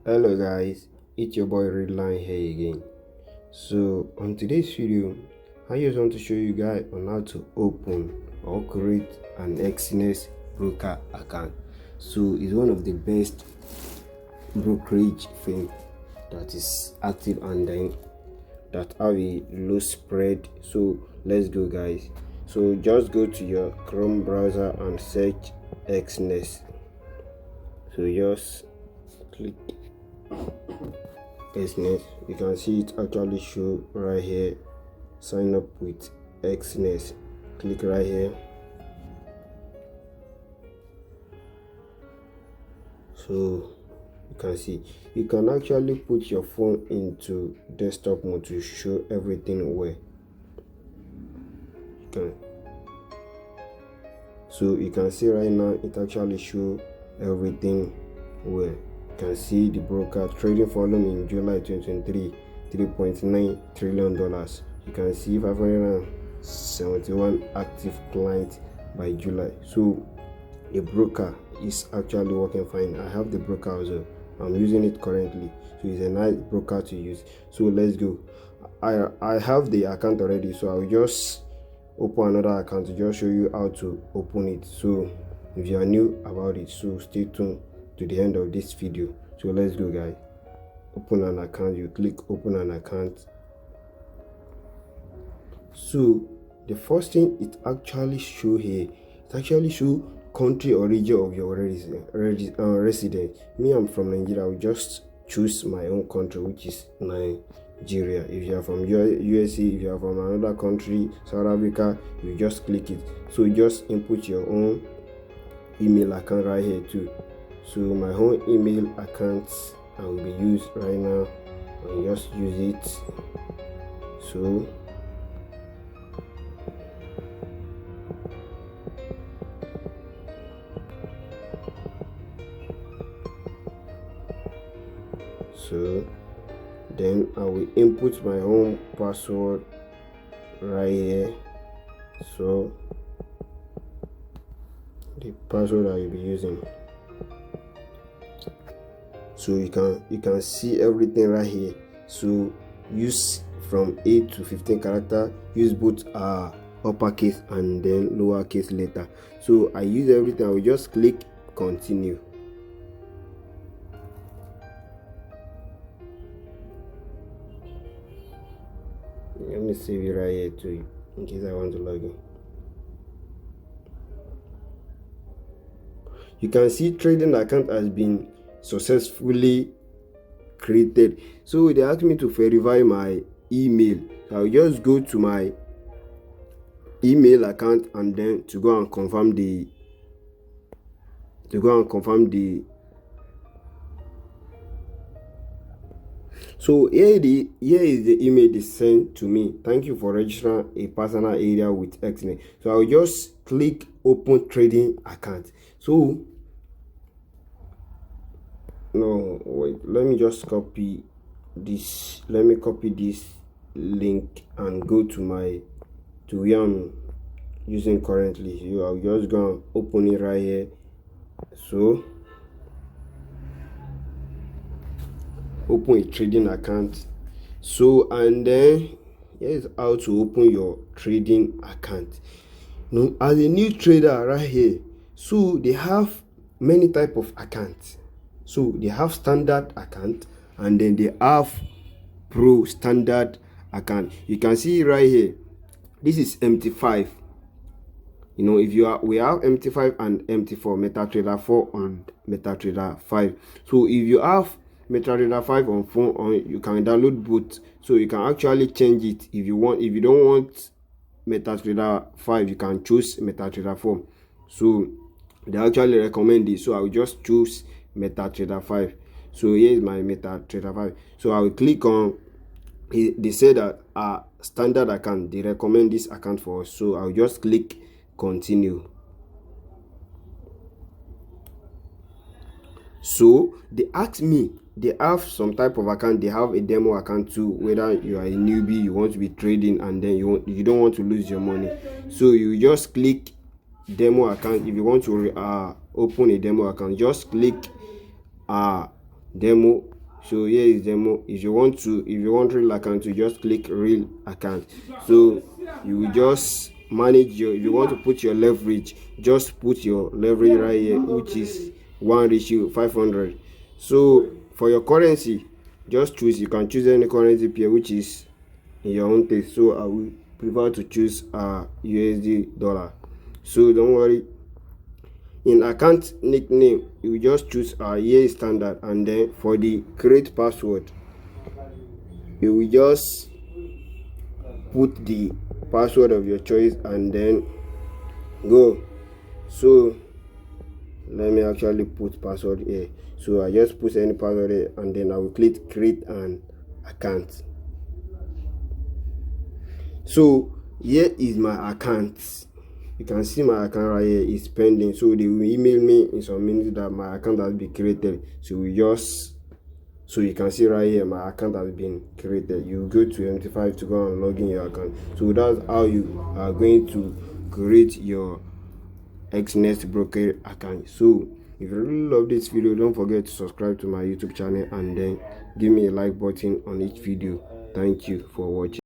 Hello guys, it's your boy Redline here again. So on today's video, I just want to show you guys on how to open or create an exness broker account. So it's one of the best brokerage firm that is active and then that have a low spread. So let's go guys. So just go to your Chrome browser and search exness. So just click exness. You can see it actually show right here, sign up with exness. Click right here. So you can see you can actually put your phone into desktop mode to show everything well. So you can see right now it actually show everything well. You can see the broker trading volume in July 2023, $3.9 trillion. You can see 571 active clients by July. So the broker is actually working fine. I have the broker also. I'm using it currently. So it's a nice broker to use. So let's go. I have the account already, so I'll just open another account to just show you how to open it. So if you are new about it, so stay tuned to the end of this video. So let's go guys. Open an account. You click open an account. So the first thing it actually show here, it actually show country origin of your resident. Me, I'm from Nigeria. I will just choose my own country, which is Nigeria. If you are from USA, if you are from another country, South Africa, you just click it. So just input your own email account right here too. So my own email account I will be used right now. I'll just use it. So then I will input my own password right here. So the password I will be using. So you can see everything right here. So use from 8 to 15 character. Use both uppercase and then lowercase letter. So I use everything. I will just click continue. Let me save it right here too, in case I want to log in. You can see trading account has been successfully created. So they asked me to verify my email. I'll just go to my email account and then to go and confirm the So here is the email they sent to me. Thank you for registering a personal area with exness. So I'll just click open trading account. So no, wait, let me just copy this. Let me copy this link and go to where I'm using currently. So I'll just go and open it right here. So open a trading account. So and then here's how to open your trading account. Now, as a new trader right here, so they have many type of accounts. So they have standard account and then they have pro standard account. You can see right here, this is MT5. You know, we have MT5 and MT4, MetaTrader 4 and MetaTrader 5. So if you have MetaTrader 5 on phone, you can download both. So you can actually change it if you want. If you don't want MetaTrader 5, you can choose MetaTrader 4. So they actually recommend it. So I will just choose MetaTrader 5. So here is my MetaTrader 5. So I will click on it. They say that standard account, they recommend this account for us. So I'll just click continue. So they ask me, they have some type of account. They have a demo account too, whether you are a newbie, you want to be trading and then you don't want to lose your money. So you just click demo account. If you want to open a demo account, just click demo So here is demo. If you want real account, you just click real account. So you will just manage your, if you want to put your leverage, just put your leverage right here, which is 1:500. So for your currency, just choose, you can choose any currency pair which is in your own taste. So I will prefer to choose USD dollar. So don't worry. In account nickname, you just choose year standard, and then for the create password, you will just put the password of your choice and then go. So let me actually put password here. So I just put any password here, and then I will click create an account. So here is my account. You can see my account right here is pending. So they will email me in some minutes that my account has been created. So you can see right here my account has been created. You go to MT5 to go and log in your account. So that's how you are going to create your exness broker account. So if you really love this video, don't forget to subscribe to my YouTube channel and then give me a like button on each video. Thank you for watching.